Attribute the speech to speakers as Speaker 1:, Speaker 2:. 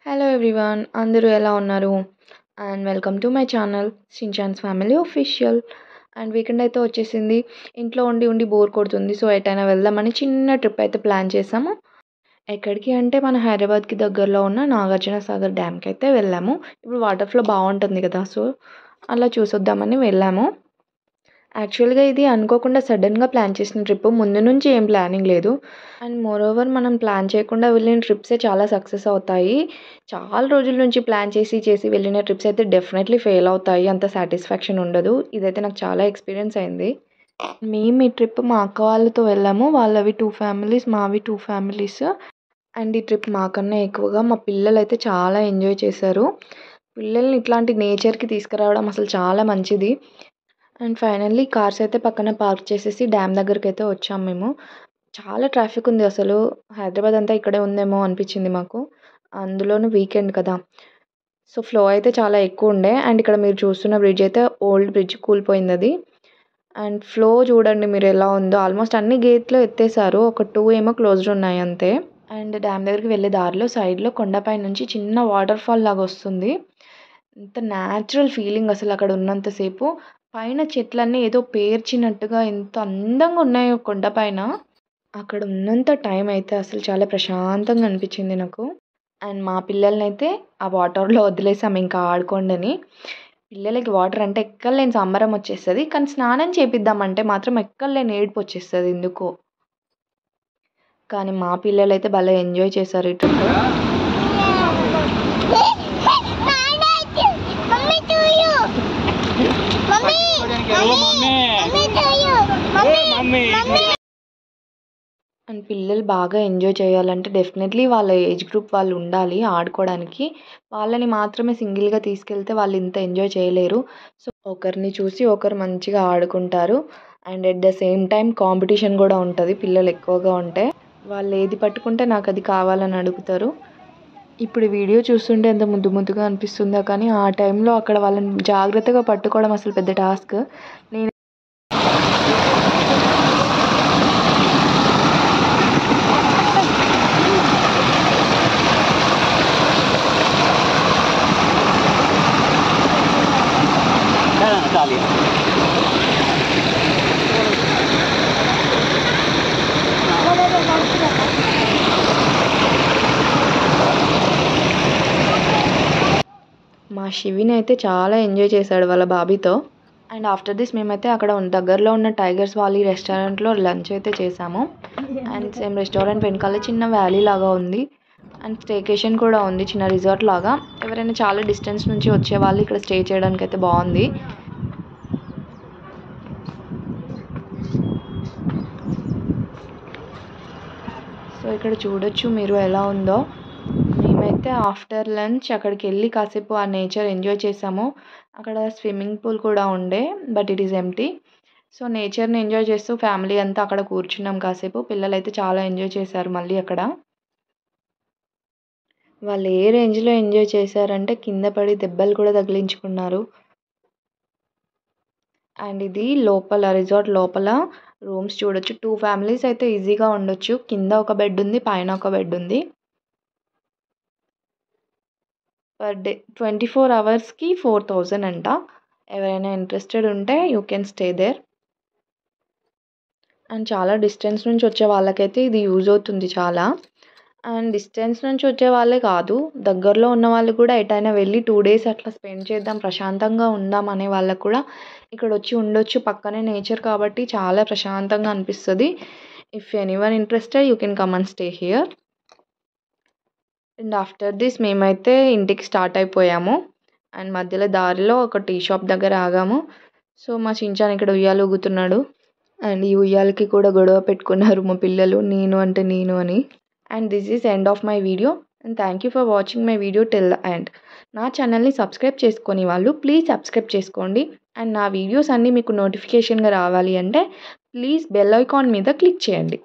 Speaker 1: Hello everyone, అందరూ ఎలా ఉన్నారు? And welcome to my channel Shinchan's family official. And weekend అయితే వచ్చేసింది. ఇంట్లో ఉండి ఉండి బోర్ కొడుతుంది. సో ఎటైనా వెళ్దామని చిన్న ట్రిప్ అయితే ప్లాన్ చేసాము. ఎక్కడికి అంటే మన హైదరాబాద్కి దగ్గరలో ఉన్న నాగార్జున సాగర్ డ్యామ్కి అయితే వెళ్ళాము. ఇప్పుడు వాటర్ ఫ్లో బాగుంటుంది కదా, సో అలా చూసొద్దామని వెళ్ళాము. యాక్చువల్గా ఇది అనుకోకుండా సడన్గా ప్లాన్ చేసిన ట్రిప్, ముందు నుంచి ఏం ప్లానింగ్ లేదు. అండ్ మోరోవర్ మనం ప్లాన్ చేయకుండా వెళ్ళిన ట్రిప్సే చాలా సక్సెస్ అవుతాయి. చాలా రోజుల నుంచి ప్లాన్ చేసి వెళ్ళిన ట్రిప్స్ అయితే డెఫినెట్లీ ఫెయిల్ అవుతాయి, అంత సాటిస్ఫాక్షన్ ఉండదు. ఇదైతే నాకు చాలా ఎక్స్పీరియన్స్ అయింది. మేము ఈ ట్రిప్ మా అక్క వాళ్ళతో వెళ్ళాము. వాళ్ళవి 2 ఫ్యామిలీస్, మావి 2 ఫ్యామిలీస్. అండ్ ఈ ట్రిప్ మాకన్నా ఎక్కువగా మా పిల్లలు అయితే చాలా ఎంజాయ్ చేశారు. పిల్లల్ని ఇట్లాంటి నేచర్కి తీసుకురావడం అసలు చాలా మంచిది. అండ్ ఫైనల్లీ కార్స్ అయితే పక్కన పార్క్ చేసేసి డ్యామ్ దగ్గరికి అయితే వచ్చాము మేము. చాలా ట్రాఫిక్ ఉంది అసలు. హైదరాబాద్ అంతా ఇక్కడే ఉందేమో అనిపించింది మాకు. అందులోనూ వీకెండ్ కదా, సో ఫ్లో అయితే చాలా ఎక్కువ ఉండే. అండ్ ఇక్కడ మీరు చూస్తున్న బ్రిడ్జ్ అయితే ఓల్డ్ బ్రిడ్జ్, కూలిపోయింది అది. అండ్ ఫ్లో చూడండి మీరు ఎలా ఉందో. ఆల్మోస్ట్ అన్ని గేట్లు ఎత్తేసారు, ఒక 2 ఏమో క్లోజ్డ్ ఉన్నాయి అంతే. అండ్ డ్యామ్ దగ్గరికి వెళ్ళే దారిలో సైడ్లో కొండపై నుంచి చిన్న వాటర్ ఫాల్ లాగా వస్తుంది. ఎంత న్యాచురల్ ఫీలింగ్ అసలు అక్కడ ఉన్నంతసేపు. పైన చెట్లన్నీ ఏదో పేర్చినట్టుగా ఎంత అందంగా ఉన్నాయో కొండపైన. అక్కడ ఉన్నంత టైం అయితే అసలు చాలా ప్రశాంతంగా అనిపించింది నాకు. అండ్ మా పిల్లల్నైతే ఆ వాటర్లో వదిలేసాము ఇంకా ఆడుకోండని. పిల్లలకి వాటర్ అంటే ఎక్కడలేని సంబరం వచ్చేస్తుంది, కానీ స్నానం చేపిద్దామంటే మాత్రం ఎక్కడలేని ఏడుపు వచ్చేస్తుంది ఎందుకో. కానీ మా పిల్లలైతే భలే ఎంజాయ్ చేశారు ఈ ట్రిప్. అండ్ పిల్లలు బాగా ఎంజాయ్ చేయాలంటే డెఫినెట్లీ వాళ్ళ ఏజ్ గ్రూప్ వాళ్ళు ఉండాలి ఆడుకోవడానికి. వాళ్ళని మాత్రమే సింగిల్గా తీసుకెళ్తే వాళ్ళు ఇంత ఎంజాయ్ చేయలేరు. సో ఒకరిని చూసి ఒకరు మంచిగా ఆడుకుంటారు. And at the same time competition కూడా ఉంటుంది. పిల్లలు ఎక్కువగా ఉంటే వాళ్ళు ఏది పట్టుకుంటే నాకు అది కావాలని అడుగుతారు. ఇప్పుడు వీడియో చూస్తుంటే ఎంత ముద్దు ముద్దుగా అనిపిస్తుందో, కానీ ఆ టైంలో అక్కడ వాళ్ళని జాగ్రత్తగా పట్టుకోవడం అసలు పెద్ద టాస్క్. నేను మా శివిని అయితే చాలా ఎంజాయ్ చేశాడు వాళ్ళ బాబీతో. అండ్ ఆఫ్టర్ దిస్ మేమైతే అక్కడ దగ్గరలో ఉన్న టైగర్స్ వాలీ రెస్టారెంట్లో లంచ్ అయితే చేసాము. అండ్ సేమ్ రెస్టారెంట్ వెనకాల చిన్న వ్యాలీ లాగా ఉంది. అండ్ స్టేకేషన్ కూడా ఉంది, చిన్న రిసార్ట్ లాగా. ఎవరైనా చాలా డిస్టెన్స్ నుంచి వచ్చే వాళ్ళు ఇక్కడ స్టే చేయడానికి అయితే బాగుంది. సో ఇక్కడ చూడొచ్చు మీరు ఎలా ఉందో. మేమైతే ఆఫ్టర్ లంచ్ అక్కడికి వెళ్ళి కాసేపు ఆ నేచర్ ఎంజాయ్ చేసాము. అక్కడ స్విమ్మింగ్ పూల్ కూడా ఉండే, but it is empty. So నేచర్ని ఎంజాయ్ చేస్తూ ఫ్యామిలీ అంతా అక్కడ కూర్చున్నాం కాసేపు. పిల్లలు అయితే చాలా ఎంజాయ్ చేశారు. మళ్ళీ అక్కడ వాళ్ళు ఏ రేంజ్లో ఎంజాయ్ చేశారంటే కింద పడి దెబ్బలు కూడా తగిలించుకున్నారు. అండ్ ఇది లోపల రిసార్ట్ లోపల రూమ్స్ చూడొచ్చు. 2 ఫ్యామిలీస్ అయితే ఈజీగా ఉండొచ్చు. కింద ఒక బెడ్ ఉంది, పైన ఒక బెడ్ ఉంది. పర్ డే 24 అవర్స్కి 4000 అంట. ఎవరైనా ఇంట్రెస్టెడ్ ఉంటే you can stay there. And చాలా డిస్టెన్స్ నుంచి వచ్చే వాళ్ళకైతే ఇది యూజ్ అవుతుంది చాలా. అండ్ డిస్టెన్స్ నుంచి వచ్చే వాళ్ళే కాదు, దగ్గరలో ఉన్న వాళ్ళు కూడా ఎటైనా వెళ్ళి 2 డేస్ అట్లా స్పెండ్ చేద్దాం, ప్రశాంతంగా ఉందాం అనే వాళ్ళకు కూడా ఇక్కడ వచ్చి ఉండొచ్చు. పక్కనే నేచర్ కాబట్టి చాలా ప్రశాంతంగా అనిపిస్తుంది. If anyone interested you can come and stay here. And after this మేమైతే ఇంటికి స్టార్ట్ అయిపోయాము. అండ్ మధ్యలో దారిలో ఒక టీ షాప్ దగ్గర ఆగాము. సో మా చించాన్ ఇక్కడ ఉయ్యాలు ఊగుతున్నాడు. అండ్ ఈ ఉయ్యాలకి కూడా గొడవ పెట్టుకున్నారు మా పిల్లలు, నేను అంటే నేను అని. And this is end of my video. And thank you for watching my video till the end. నా ఛానల్ని సబ్స్క్రైబ్ చేసుకొని వాళ్ళు ప్లీజ్ సబ్స్క్రైబ్ చేసుకోండి. అండ్ నా వీడియోస్ అన్నీ మీకు నోటిఫికేషన్గా రావాలి అంటే ప్లీజ్ బెల్ ఐకాన్ మీద క్లిక్ చేయండి.